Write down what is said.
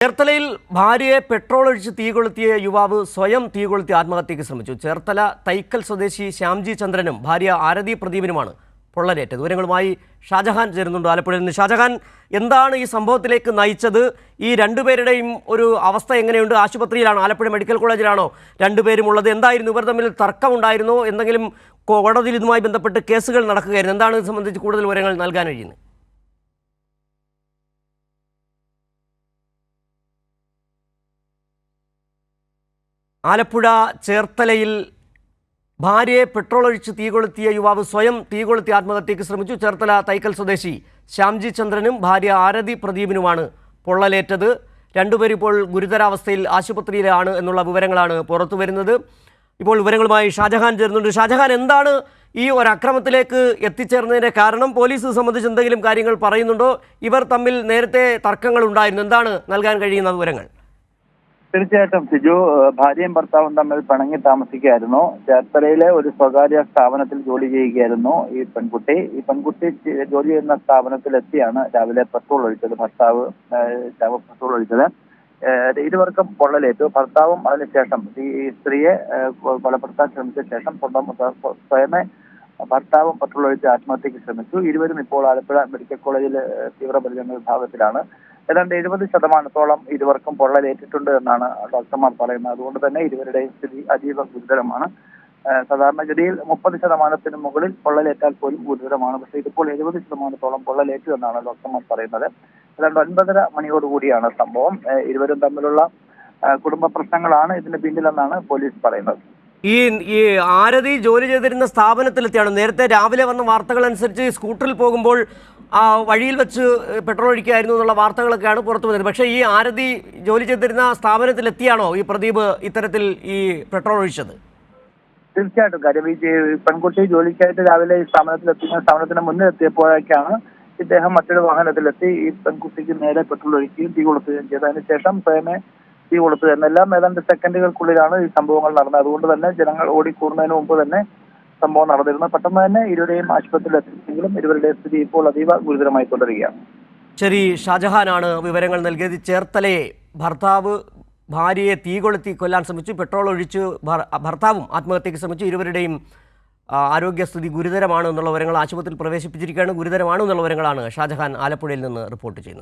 ചേർത്തലയിൽ ഭാര്യയെ പെട്രോൾ ഒഴിച്ച് തീകൊളുത്തിയ യുവാവ് സ്വയം തീകൊളുത്തി ആത്മഹത്യയ്ക്ക് ശ്രമിച്ചു. ചേർത്തല തൈക്കൽ സ്വദേശി ശ്യാംജി ചന്ദ്രനും ഭാര്യ ആരതി പ്രദീപിനുമാണ് പൊള്ളലേറ്റത്. വിവരങ്ങളുമായി ഷാജഹാൻ ചേരുന്നുണ്ട് ആലപ്പുഴയിൽ നിന്ന്. ഷാജഹാൻ, എന്താണ് ഈ സംഭവത്തിലേക്ക് നയിച്ചത്? ഈ രണ്ടുപേരുടെയും ഒരു അവസ്ഥ എങ്ങനെയുണ്ട്? ആശുപത്രിയിലാണോ, ആലപ്പുഴ മെഡിക്കൽ കോളേജിലാണോ രണ്ടുപേരും ഉള്ളത്? എന്തായിരുന്നു ഇവർ തമ്മിൽ തർക്കമുണ്ടായിരുന്നോ? എന്തെങ്കിലും കോടതിയിൽ ഇതുമായി ബന്ധപ്പെട്ട് കേസുകൾ നടക്കുകയായിരുന്നു? എന്താണ് ഇത് സംബന്ധിച്ച് കൂടുതൽ വിവരങ്ങൾ നൽകാൻ കഴിയുന്നത്? ആലപ്പുഴ ചേർത്തലയിൽ ഭാര്യയെ പെട്രോൾ ഒഴിച്ച് തീകൊളുത്തിയ യുവാവ് സ്വയം തീകൊളുത്തി ആത്മഹത്യയ്ക്ക് ശ്രമിച്ചു. ചേർത്തല തൈക്കൽ സ്വദേശി ശ്യാംജി ചന്ദ്രനും ഭാര്യ ആരതി പ്രദീപിനുമാണ് പൊള്ളലേറ്റത്. രണ്ടുപേരും ഇപ്പോൾ ഗുരുതരാവസ്ഥയിൽ ആശുപത്രിയിലാണ് എന്നുള്ള വിവരങ്ങളാണ് പുറത്തു വരുന്നത്. ഇപ്പോൾ വിവരങ്ങളുമായി ഷാജഹാൻ ചേർന്നുണ്ട്. ഷാജഹാൻ, എന്താണ് ഈ ഒരു അക്രമത്തിലേക്ക് എത്തിച്ചേർന്നതിൻ്റെ കാരണം? പോലീസ് സംബന്ധിച്ച് എന്തെങ്കിലും കാര്യങ്ങൾ പറയുന്നുണ്ടോ? ഇവർ തമ്മിൽ നേരത്തെ തർക്കങ്ങൾ ഉണ്ടായിരുന്നു. എന്താണ് നൽകാൻ കഴിയുന്ന വിവരങ്ങൾ? തീർച്ചയായിട്ടും സിജു, ഭാര്യയും ഭർത്താവും തമ്മിൽ പിണങ്ങി താമസിക്കുകയായിരുന്നു. ചേർത്തലയിലെ ഒരു സ്വകാര്യ സ്ഥാപനത്തിൽ ജോലി ചെയ്യുകയായിരുന്നു ഈ പെൺകുട്ടി ജോലി ചെയ്യുന്ന സ്ഥാപനത്തിലെത്തിയാണ് രാവിലെ പെട്രോൾ ഒഴിച്ചത്. ഭർത്താവ് പെട്രോൾ ഒഴിച്ചത്. ഇരുവർക്കും പൊള്ളലേറ്റു. ഭർത്താവും അതിനുശേഷം ഈ സ്ത്രീയെ കൊലപ്പെടുത്താൻ ശ്രമിച്ച ശേഷം സ്വയമേ ഭർത്താവും പെട്രോൾ ഒഴിച്ച് ആത്മഹത്യക്ക് ശ്രമിച്ചു. ഇരുവരും ഇപ്പോൾ ആലപ്പുഴ മെഡിക്കൽ കോളേജിൽ തീവ്രപരിചരണ വിഭാഗത്തിലാണ്. ഏതാണ്ട് 70% ഇരുവർക്കും പൊള്ളലേറ്റിട്ടുണ്ട് എന്നാണ് ഡോക്ടർമാർ പറയുന്നത്. അതുകൊണ്ട് തന്നെ ഇരുവരുടെയും സ്ഥിതി അതീവ ഗുരുതരമാണ്. സാധാരണഗതിയിൽ 30% മുകളിൽ പൊള്ളലേറ്റാൽ പോലും ഗുരുതരമാണ്. പക്ഷേ ഇതിപ്പോൾ 70% പൊള്ളലേറ്റു എന്നാണ് ഡോക്ടർമാർ പറയുന്നത്. ഏതാണ്ട് 9:30 മണിയോടുകൂടിയാണ് സംഭവം. ഇരുവരും തമ്മിലുള്ള കുടുംബ പ്രശ്നങ്ങളാണ് ഇതിന് പിന്നിലെന്നാണ് പോലീസ് പറയുന്നത്. ഈ ആരതി ജോലി ചെയ്തിരുന്ന സ്ഥാപനത്തിലെത്തിയാണ്. നേരത്തെ രാവിലെ വന്ന വാർത്തകൾ അനുസരിച്ച് സ്കൂട്ടറിൽ പോകുമ്പോൾ വഴിയിൽ വെച്ച് പെട്രോൾ ഒഴിക്കുകയായിരുന്നു എന്നുള്ള വാർത്തകളൊക്കെയാണ് പുറത്തു വന്നത്. പക്ഷേ ഈ ആരതി ജോലി ചെയ്തിരുന്ന സ്ഥാപനത്തിലെത്തിയാണോ ഈ പ്രദീപ് ഇത്തരത്തിൽ ഈ പെട്രോൾ ഒഴിച്ചത്? തീർച്ചയായിട്ടും. കാര്യം ഈ പെൺകുട്ടി ജോലിക്കായിട്ട് രാവിലെ ഈ സ്ഥാപനത്തിന് മുന്നിൽ എത്തിയപ്പോഴേക്കാണ് ഇദ്ദേഹം മറ്റൊരു വാഹനത്തിലെത്തി ഈ പെൺകുട്ടിക്ക് നേരെ പെട്രോൾ ഒഴിക്കുകയും തീ കൊളുത്തുകയും ചെയ്തു. അതിനുശേഷം സ്വയമേ തീ കൊളുത്തു എന്നെല്ലാം ഏതാണ്ട് സെക്കൻഡുകൾക്കുള്ളിലാണ് ഈ സംഭവങ്ങൾ നടന്നത്. അതുകൊണ്ട് തന്നെ ജനങ്ങൾ ഓടിക്കൂടുന്നതിന് മുമ്പ് തന്നെ സംഭവം നടന്നിരുന്നു. പെട്ടെന്ന് തന്നെ ഇരുവരെയും ആശുപത്രിയിൽ എത്തിച്ചെങ്കിലും ഇരുവരുടെ സ്ഥിതി ഇപ്പോൾ അതീവ ഗുരുതരമായി തുടരുകയാണ്. ശരി, ഷാജഹാനാണ് വിവരങ്ങൾ നൽകിയത്. ചേർത്തലയെ ഭർത്താവ് ഭാര്യയെ തീ കൊളുത്തി കൊല്ലാൻ ശ്രമിച്ചു. പെട്രോൾ ഒഴിച്ച് ഭർത്താവും ആത്മഹത്യയ്ക്ക് ശ്രമിച്ചു. ഇരുവരുടെയും ആരോഗ്യസ്ഥിതി ഗുരുതരമാണ് എന്നുള്ള വിവരങ്ങൾ, ആശുപത്രിയിൽ പ്രവേശിപ്പിച്ചിരിക്കുകയാണ്. ഗുരുതരമാണ് എന്നുള്ള വിവരങ്ങളാണ് ഷാജഹാൻ ആലപ്പുഴയിൽ നിന്ന് റിപ്പോർട്ട് ചെയ്യുന്നത്.